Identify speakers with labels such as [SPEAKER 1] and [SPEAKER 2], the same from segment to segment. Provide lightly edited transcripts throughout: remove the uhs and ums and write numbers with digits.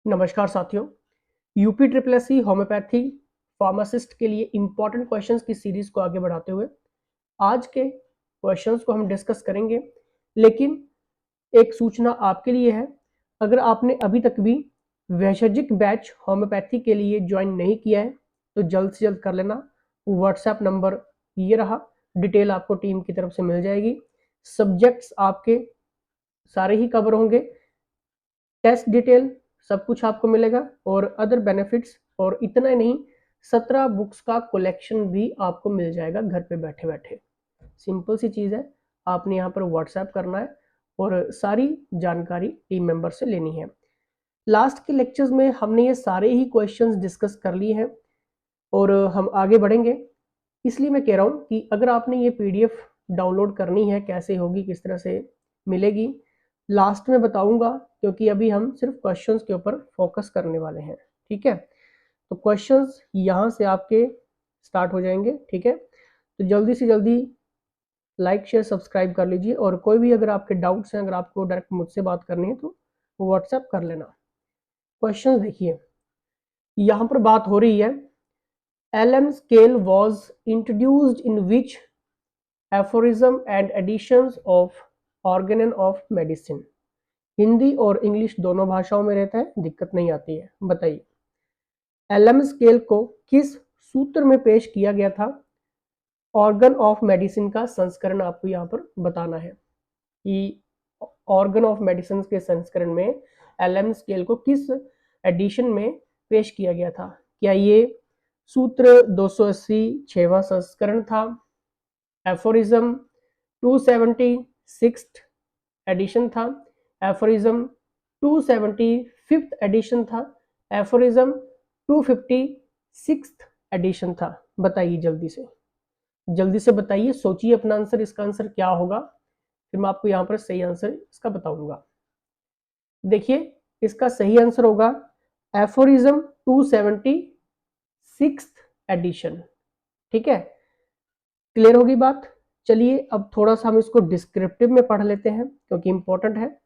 [SPEAKER 1] नमस्कार साथियों, UP triple S C homoeopathy pharmacist के लिए इंपॉर्टेंट क्वेश्चंस की सीरीज को आगे बढ़ाते हुए आज के क्वेश्चंस को हम डिस्कस करेंगे। लेकिन एक सूचना आपके लिए है, अगर आपने अभी तक भी वैशजिक बैच होम्योपैथी के लिए ज्वाइन नहीं किया है तो जल्द से जल्द कर लेना। व्हाट्सएप नंबर ये रहा, डिटेल आपको टीम की तरफ से मिल जाएगी। सब्जेक्ट्स आपके सारे ही कवर होंगे, टेस्ट डिटेल सब कुछ आपको मिलेगा और अदर बेनिफिट्स, और इतना ही नहीं 17 बुक्स का कलेक्शन भी आपको मिल जाएगा घर पे बैठे बैठे। सिंपल सी चीज़ है, आपने यहाँ पर व्हाट्सएप करना है और सारी जानकारी टीम मेंबर से लेनी है। लास्ट के लेक्चर्स में हमने ये सारे ही क्वेश्चंस डिस्कस कर लिए हैं और हम आगे बढ़ेंगे। इसलिए मैं कह रहा हूँ कि अगर आपने ये पीडीएफ डाउनलोड करनी है, कैसे होगी, किस तरह से मिलेगी, लास्ट में बताऊंगा, क्योंकि अभी हम सिर्फ क्वेश्चंस के ऊपर फोकस करने वाले हैं। ठीक है, तो क्वेश्चंस यहाँ से आपके स्टार्ट हो जाएंगे। ठीक है, तो जल्दी से जल्दी लाइक शेयर सब्सक्राइब कर लीजिए और कोई भी अगर आपके डाउट्स हैं, अगर आपको डायरेक्ट मुझसे बात करनी है तो व्हाट्सएप कर लेना। क्वेश्चन देखिए, यहाँ पर बात हो रही है, LM scale was introduced in which aphorism and editions of organon of medicine। Hindi और इंग्लिश दोनों भाषाओं में रहता है, दिक्कत नहीं आती है। बताइए, LM स्केल को किस सूत्र में पेश किया गया था? ऑर्गन ऑफ मेडिसिन का संस्करण आपको यहाँ पर बताना है कि ऑर्गन ऑफ मेडिसिन के संस्करण में LM स्केल को किस एडिशन में पेश किया गया था। क्या ये सूत्र 280 6वां संस्करण था, एफोरिज्म 276 एडिशन था, एफोरिज्म 275 एडिशन था, एफोरिज्म 256 एडिशन था? बताइए जल्दी से बताइए, सोचिए अपना आंसर। इसका आंसर क्या होगा, फिर मैं आपको यहाँ पर सही आंसर इसका बताऊंगा। देखिए, इसका सही आंसर होगा एफोरिज्म 276 एडिशन। ठीक है, क्लियर होगी बात। चलिए अब थोड़ा सा हम इसको डिस्क्रिप्टिव में पढ़ लेते हैं क्योंकि इंपॉर्टेंट है।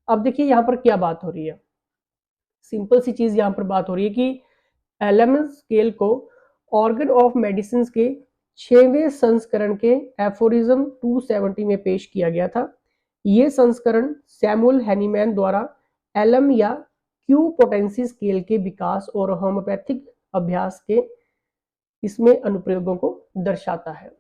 [SPEAKER 1] अब देखिए यहाँ पर क्या बात हो रही है, सिंपल सी चीज यहाँ पर बात हो रही है कि LM स्केल को ऑर्गन ऑफ मेडिसिन के 6वें संस्करण के एफोरिज्म 270 में पेश किया गया था। यह संस्करण सैमुअल हैनीमैन द्वारा LM या क्यू पोटेंसी स्केल के विकास और होम्योपैथिक अभ्यास के इसमें अनुप्रयोगों को दर्शाता है।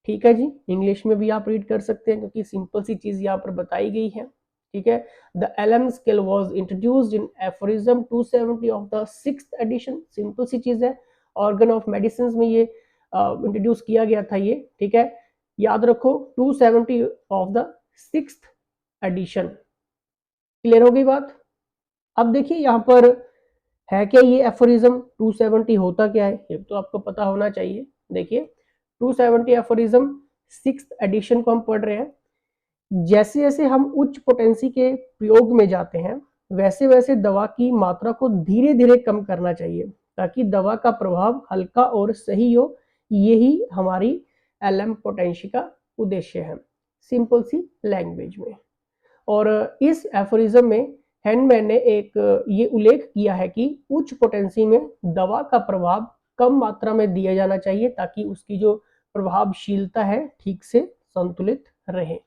[SPEAKER 1] ठीक है जी, इंग्लिश में भी आप रीड कर सकते हैं क्योंकि सिंपल सी चीज यहाँ पर बताई गई है। ठीक है, the LM scale was introduced in aphorism 270 of the 6th edition. Simple सी चीज है, ऑर्गन ऑफ मेडिसिन में ये इंट्रोड्यूस किया गया था ये। ठीक है, याद रखो 270 of the 6th addition. Clear हो गई बात। अब देखिए यहाँ पर है क्या, ये एफोरिज्म 270 होता क्या है ये तो आपको पता होना चाहिए। देखिए 270 एफोरिज्म 6th एडिशन को हम पढ़ रहे हैं। जैसे जैसे हम उच्च पोटेंसी के प्रयोग में जाते हैं वैसे वैसे दवा की मात्रा को धीरे धीरे कम करना चाहिए ताकि दवा का प्रभाव हल्का और सही हो। यही हमारी LM पोटेंसी का उद्देश्य है, सिंपल सी लैंग्वेज में। और इस एफोरिज्म में हैंडमैन ने एक ये उल्लेख किया है कि उच्च पोटेंसी में दवा का प्रभाव कम मात्रा में दिया जाना चाहिए ताकि उसकी जो प्रभावशीलता है ठीक से संतुलित रहे।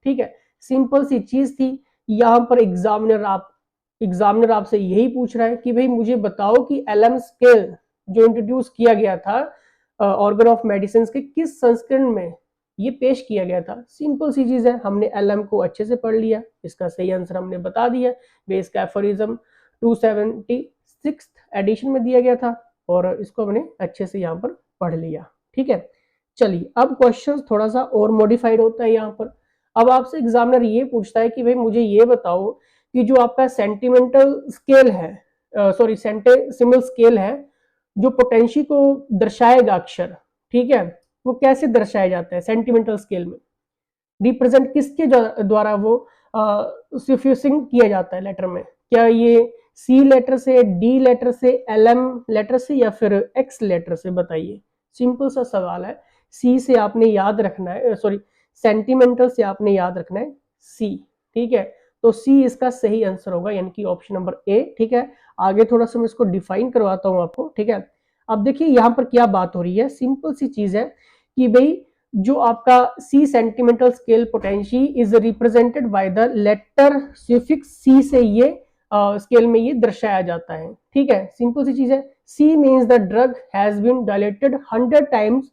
[SPEAKER 1] ठीक है, सिंपल सी चीज थी। यहाँ पर एग्जामिनर आपसे यही पूछ रहा है कि भाई मुझे बताओ कि LM स्केल जो इंट्रोड्यूस किया गया था ऑर्गन ऑफ मेडिसिन के किस संस्करण में ये पेश किया गया था। सिंपल सी चीज है, हमने LM को अच्छे से पढ़ लिया, इसका सही आंसर हमने बता दिया। इसका एफोरिज्म 276 एडिशन में दिया गया था और इसको हमने अच्छे से यहाँ पर पढ़ लिया। ठीक है, चलिए अब क्वेश्चन थोड़ा सा और मॉडिफाइड होता है यहाँ पर। अब आपसे एग्जामिनर ये पूछता है कि भाई मुझे ये बताओ कि जो आपका सेंटिमेंटल स्केल है, सॉरी सेंटेसिमल स्केल है, जो पोटेंशियल को दर्शाएगा अक्षर, ठीक है, वो कैसे दर्शाया जाता है सेंटिमेंटल स्केल में? रिप्रेजेंट किसके द्वारा वो सफिक्सिंग किया जाता है लेटर में? क्या ये C लेटर से, D लेटर से, LM लेटर से या फिर X लेटर से? बताइए, सिंपल सा सवाल है। C से आपने याद रखना है, सॉरी सेंटिमेंटल से आपने याद रखना है C। ठीक है, तो सी इसका सही आंसर होगा, यानी कि ऑप्शन नंबर ए। ठीक है, आगे थोड़ा सा मैं इसको डिफाइन करवाता हूं आपको। ठीक है, अब देखिए यहाँ पर क्या बात हो रही है, सिंपल सी चीज है कि भाई जो आपका C centesimal scale potential is represented by the letter suffix C से ये स्केल में ये दर्शाया जाता है। ठीक है, सिंपल सी चीज है, C means the drug has been dilated 100 times.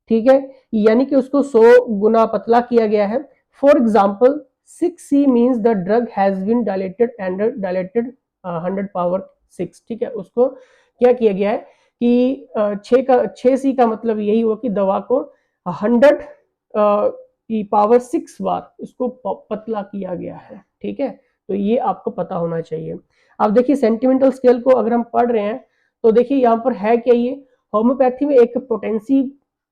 [SPEAKER 1] ठीक है, यानी कि उसको 100 गुना पतला किया गया है। For example 6C means the drug has been dilated and dilated 100 power 6। ठीक है, उसको क्या किया गया है कि 6C का मतलब यही हुआ कि दवा को 100 की पावर 6 बार इसको पतला किया गया है। ठीक है, तो ये आपको पता होना चाहिए। अब देखिए सेंटीमेंटल स्केल को अगर हम पढ़ रहे हैं तो देखिए यहाँ पर है क्या, ये होम्योपैथी में एक पोटेंसी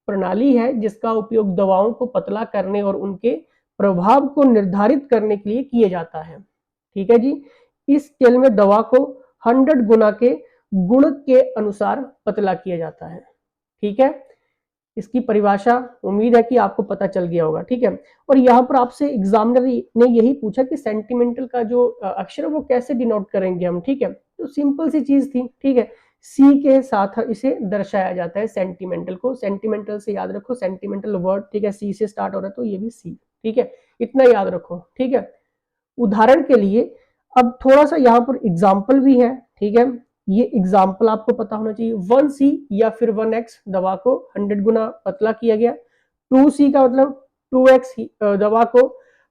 [SPEAKER 1] प्रणाली है जिसका उपयोग दवाओं को पतला करने और उनके प्रभाव को निर्धारित करने के लिए किया जाता है। ठीक है जी, इस स्केल में दवा को 100 गुना के गुण के अनुसार पतला किया जाता है। ठीक है, इसकी परिभाषा उम्मीद है कि आपको पता चल गया होगा। ठीक है, और यहाँ पर आपसे एग्जामिनर ने यही पूछा कि सेंटीमेंटल का जो अक्षर है वो कैसे डिनोट करेंगे हम। ठीक है, तो सिंपल सी चीज थी। ठीक है, सी के साथ इसे दर्शाया जाता है सेंटीमेंटल को। सेंटीमेंटल से याद रखो, सेंटीमेंटल वर्ड। ठीक है, सी से स्टार्ट हो रहा है तो ये भी सी। ठीक है, इतना याद रखो। ठीक है, उदाहरण के लिए अब थोड़ा सा यहाँ पर एग्जाम्पल भी है। ठीक है, ये एग्जाम्पल आपको पता होना चाहिए। 1C या फिर 1X दवा को 100 गुना पतला किया गया। 2C का मतलब 2X दवा को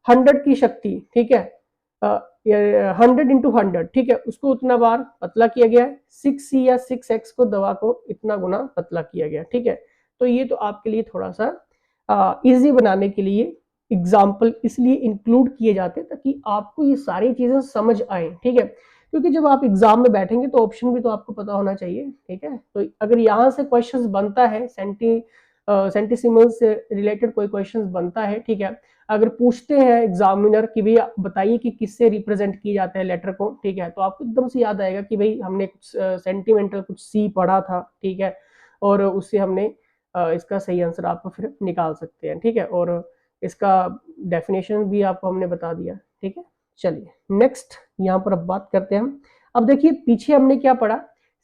[SPEAKER 1] 100 की शक्ति, ठीक है, 100 into 100, ठीक है, उसको उतना बार पतला किया गया। 6C या 6X को दवा को इतना गुना पतला किया गया। ठीक है, तो ये तो आपके लिए थोड़ा सा इजी बनाने के लिए एग्जाम्पल इसलिए इंक्लूड किए जाते हैं ताकि आपको ये सारी चीजें समझ आए। ठीक है, क्योंकि जब आप एग्जाम में बैठेंगे तो ऑप्शन भी तो आपको पता होना चाहिए। ठीक है, तो अगर यहाँ से क्वेश्चंस बनता है, सेंटीसिमल से रिलेटेड कोई क्वेश्चंस बनता है, ठीक है, अगर पूछते हैं एग्जामिनर कि भैया बताइए कि किससे रिप्रेजेंट किया जाता है लेटर को, ठीक है, तो आपको एकदम से याद आएगा कि भाई हमने कुछ सेंटीमेंटल कुछ सी पढ़ा था। ठीक है, और उससे हमने इसका सही आंसर आपको फिर निकाल सकते हैं। ठीक है, और इसका डेफिनेशन भी आपको हमने बता दिया। ठीक है, चलिए नेक्स्ट यहाँ पर अब बात करते हैं हम। अब देखिए पीछे हमने क्या पढ़ा,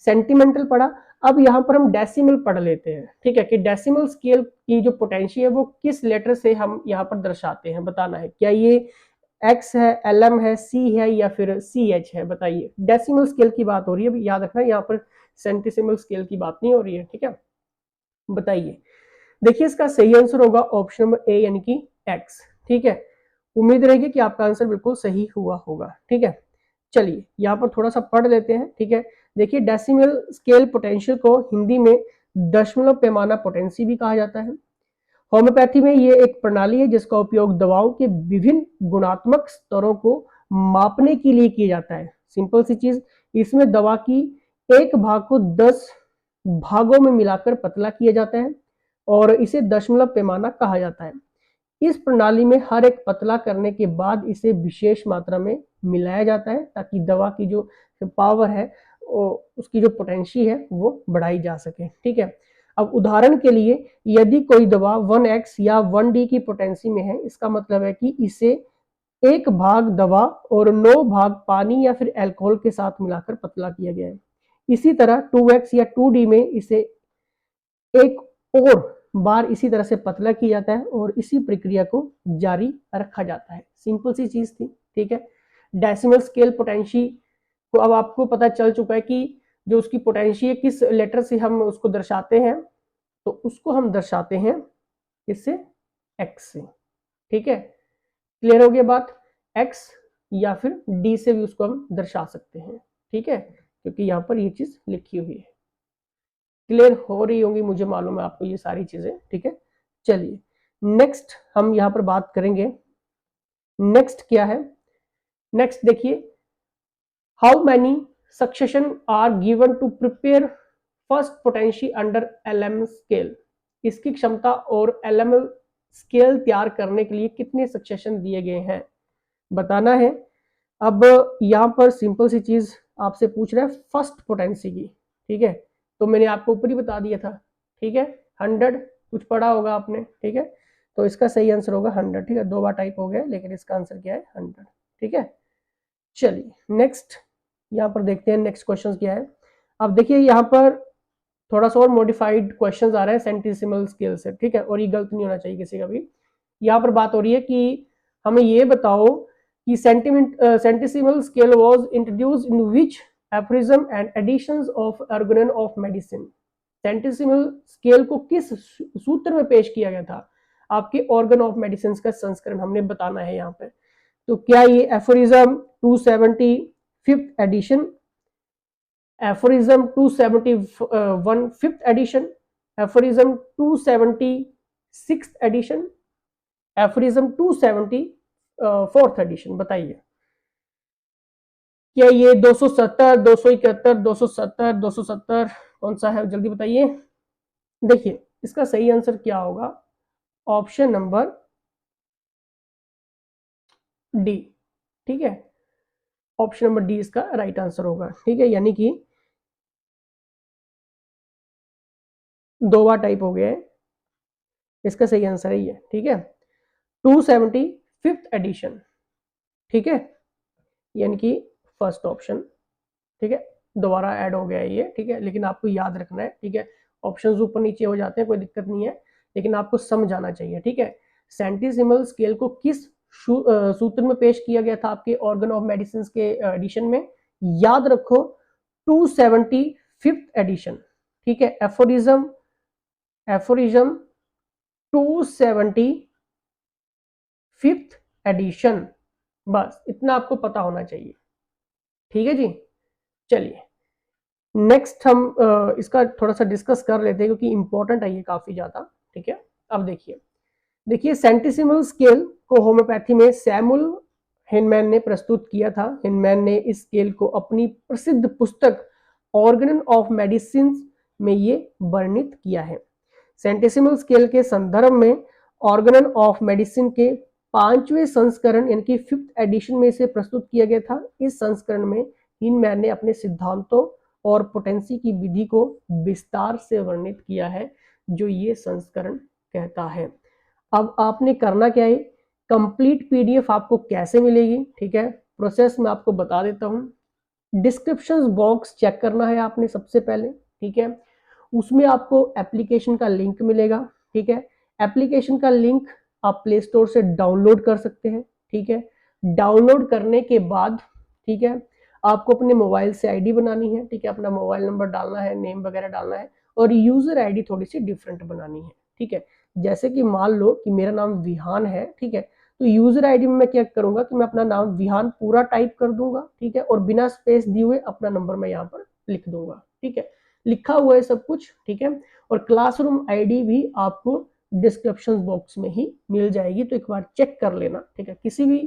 [SPEAKER 1] सेंटीमेंटल पढ़ा। अब यहाँ पर हम डेसिमल पढ़ लेते हैं। ठीक है, कि डेसिमल स्केल की जो पोटेंशियल है वो किस लेटर से हम यहाँ पर दर्शाते हैं, बताना है। क्या ये एक्स है, LM है, C है या फिर CH है, बताइए। डेसिमल स्केल की बात हो रही है, याद रखना यहाँ पर सेंटीसिमल स्केल की बात नहीं हो रही है। ठीक है, बताइए। देखिए इसका सही आंसर होगा ऑप्शन नंबर ए, यानी कि एक्स। ठीक है, उम्मीद रहेगी कि आपका आंसर बिल्कुल सही हुआ होगा। ठीक है, चलिए यहाँ पर थोड़ा सा पढ़ लेते हैं। ठीक है, देखिए डेसिमल स्केल पोटेंशियल को हिंदी में दशमलव पैमाना पोटेंसी भी कहा जाता है। होम्योपैथी में ये एक प्रणाली है जिसका उपयोग दवाओं के विभिन्न गुणात्मक स्तरों को मापने के लिए किया जाता है। सिंपल सी चीज, इसमें दवा की एक भाग को 10 भागों में मिलाकर पतला किया जाता है और इसे दशमलव पैमाना कहा जाता है। इस प्रणाली में हर एक पतला करने के बाद इसे विशेष मात्रा में मिलाया जाता है ताकि दवा की जो पावर है, उसकी जो पोटेंशियल है वो बढ़ाई जा सके। ठीक है, अब उदाहरण के लिए यदि कोई दवा 1X या 1D की पोटेंसी में है, इसका मतलब है कि इसे 1 भाग दवा और 9 भाग पानी या फिर अल्कोहल के साथ मिलाकर पतला किया गया है। इसी तरह 2X या 2D में इसे एक और बार इसी तरह से पतला किया जाता है और इसी प्रक्रिया को जारी रखा जाता है। सिंपल सी चीज थी। ठीक है, डेसिमल स्केल पोटेंशियल को अब आपको पता चल चुका है कि जो उसकी पोटेंशियल किस लेटर से हम उसको दर्शाते हैं, तो उसको हम दर्शाते हैं इससे, एक्स से। ठीक है, क्लियर हो गया बात। एक्स या फिर डी से भी उसको हम दर्शा सकते हैं। ठीक है, क्योंकि यहाँ पर ये चीज लिखी हुई है। क्लियर हो रही होंगी, मुझे मालूम है आपको ये सारी चीजें। ठीक है, चलिए नेक्स्ट हम यहाँ पर बात करेंगे। नेक्स्ट क्या है, नेक्स्ट देखिए, how many succession are given to prepare first potential under LM scale. इसकी क्षमता और LM स्केल तैयार करने के लिए कितने सक्सेशन दिए गए हैं, बताना है। अब यहाँ पर सिंपल सी चीज आपसे पूछ रहा है फर्स्ट पोटेंसी की। ठीक है, तो मैंने आपको ऊपर ही बता दिया था। ठीक है, 100 कुछ पढ़ा होगा आपने। ठीक है, तो इसका सही आंसर होगा 100। ठीक है, 2 बार टाइप हो गया लेकिन इसका आंसर क्या है 100। ठीक है, चलिए नेक्स्ट यहाँ पर देखते हैं नेक्स्ट क्वेश्चन क्या है। अब देखिए यहाँ पर थोड़ा सा और मॉडिफाइड क्वेश्चन आ रहे हैं सेंटिसिमल स्केल से, ठीक है, और ये गलत नहीं होना चाहिए किसी का भी। यहाँ पर बात हो रही है कि हमें ये बताओ कि centesimal scale was introduced in which aphorism and editions of organon of medicine. Centesimal scale को किस सूत्र में पेश किया गया था? आपके ऑर्गन ऑफ मेडिसिन का संस्करण हमने बताना है यहाँ पे। तो क्या ये aphorism 275th edition, aphorism 271 fifth edition, aphorism 276 edition, aphorism 274th edition? बताइए क्या ये 270, 271, 270, 270 कौन सा है? जल्दी बताइए। देखिए इसका सही आंसर क्या होगा? ऑप्शन नंबर डी, ठीक है, ऑप्शन नंबर डी इसका राइट आंसर होगा, ठीक है, यानी कि दो बार टाइप हो गया है, इसका सही आंसर है ये, ठीक है, 275th एडिशन, ठीक है, यानी कि फर्स्ट ऑप्शन, ठीक है, दोबारा ऐड हो गया है ये, ठीक है, लेकिन आपको याद रखना है, ठीक है, ऑप्शंस ऊपर नीचे हो जाते हैं कोई दिक्कत नहीं है, लेकिन आपको समझ आना चाहिए, ठीक है। सेंटिसिमल स्केल को किस सूत्र में पेश किया गया था आपके ऑर्गन ऑफ मेडिसिन के एडिशन में? याद रखो 275th एडिशन, ठीक है, एफोरिज्म 275th एडिशन, बस इतना आपको पता होना चाहिए, ठीक है जी। चलिए नेक्स्ट हम इसका थोड़ा सा डिस्कस कर लेते हैं क्योंकि इंपॉर्टेंट है ये काफी ज्यादा, ठीक है। अब देखिए सेंटिसिमल स्केल को होम्योपैथी में सैमुअल हिनमैन ने प्रस्तुत किया था। हिनमैन ने इस स्केल को अपनी प्रसिद्ध पुस्तक ऑर्गन ऑफ मेडिसिन में ये वर्णित किया है। सेंटिसिमल स्केल के संदर्भ में ऑर्गन ऑफ मेडिसिन के 5वें संस्करण यानी कि 5th एडिशन में इसे प्रस्तुत किया गया था। इस संस्करण में हिनमैन ने अपने सिद्धांतों और पोटेंसी की विधि को विस्तार से वर्णित किया है, जो ये संस्करण कहता है। अब आपने करना क्या है, कंप्लीट पीडीएफ आपको कैसे मिलेगी, ठीक है, प्रोसेस मैं आपको बता देता हूं। डिस्क्रिप्शन बॉक्स चेक करना है आपने सबसे पहले, ठीक है, उसमें आपको एप्लीकेशन का लिंक मिलेगा, ठीक है, एप्लीकेशन का लिंक आप प्ले स्टोर से डाउनलोड कर सकते हैं, ठीक है। डाउनलोड करने के बाद, ठीक है, आपको अपने मोबाइल से आईडी बनानी है, ठीक है, अपना मोबाइल नंबर डालना है, नेम वगैरह डालना है, और यूजर आईडी थोड़ी सी डिफरेंट बनानी है, ठीक है। जैसे कि मान लो कि मेरा नाम विहान है, ठीक है, तो यूजर आईडी में मैं क्या करूंगा कि मैं अपना नाम विहान पूरा टाइप कर दूंगा, ठीक है, और बिना स्पेस दिए हुए अपना नंबर मैं यहाँ पर लिख दूंगा, ठीक है, लिखा हुआ है सब कुछ, ठीक है। और क्लासरूम आईडी भी आपको डिस्क्रिप्शन बॉक्स में ही मिल जाएगी, तो एक बार चेक कर लेना, ठीक है। किसी भी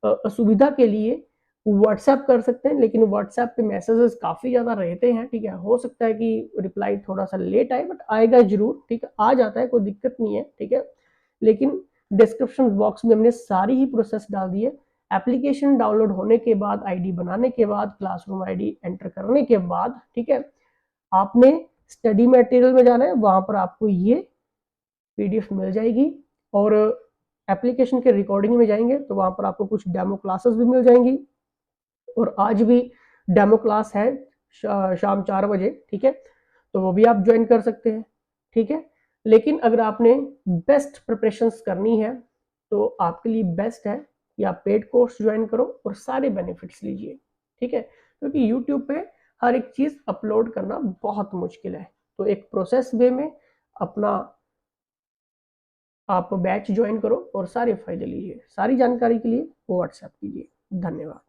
[SPEAKER 1] असुविधा के लिए व्हाट्सएप कर सकते हैं, लेकिन व्हाट्सएप पे मैसेजेस काफी ज्यादा रहते हैं, ठीक है, हो सकता है कि रिप्लाई थोड़ा सा लेट आए, बट आएगा जरूर, ठीक है, आ जाता है, कोई दिक्कत नहीं है, ठीक है। लेकिन डिस्क्रिप्शन बॉक्स में हमने सारी ही प्रोसेस डाल दी है। एप्लीकेशन डाउनलोड होने के बाद, आईडी बनाने के बाद, क्लासरूम आईडी एंटर करने के बाद, ठीक है, आपने स्टडी मटेरियल में जाना है, वहां पर आपको ये पीडीएफ मिल जाएगी, और एप्लीकेशन के रिकॉर्डिंग में जाएंगे तो वहां पर आपको कुछ डेमो क्लासेस भी मिल जाएंगी, और आज भी डेमो क्लास है शाम 4 बजे, ठीक है, तो वो भी आप ज्वाइन कर सकते हैं, ठीक है। लेकिन अगर आपने बेस्ट प्रिपरेशंस करनी है तो आपके लिए बेस्ट है कि आप पेड कोर्स ज्वाइन करो और सारे बेनिफिट्स लीजिए, ठीक है, क्योंकि यूट्यूब पे हर एक चीज अपलोड करना बहुत मुश्किल है। तो एक प्रोसेस वे में अपना आप बैच ज्वाइन करो और सारे फायदे लीजिए। सारी जानकारी के लिए व्हाट्सएप कीजिए। धन्यवाद।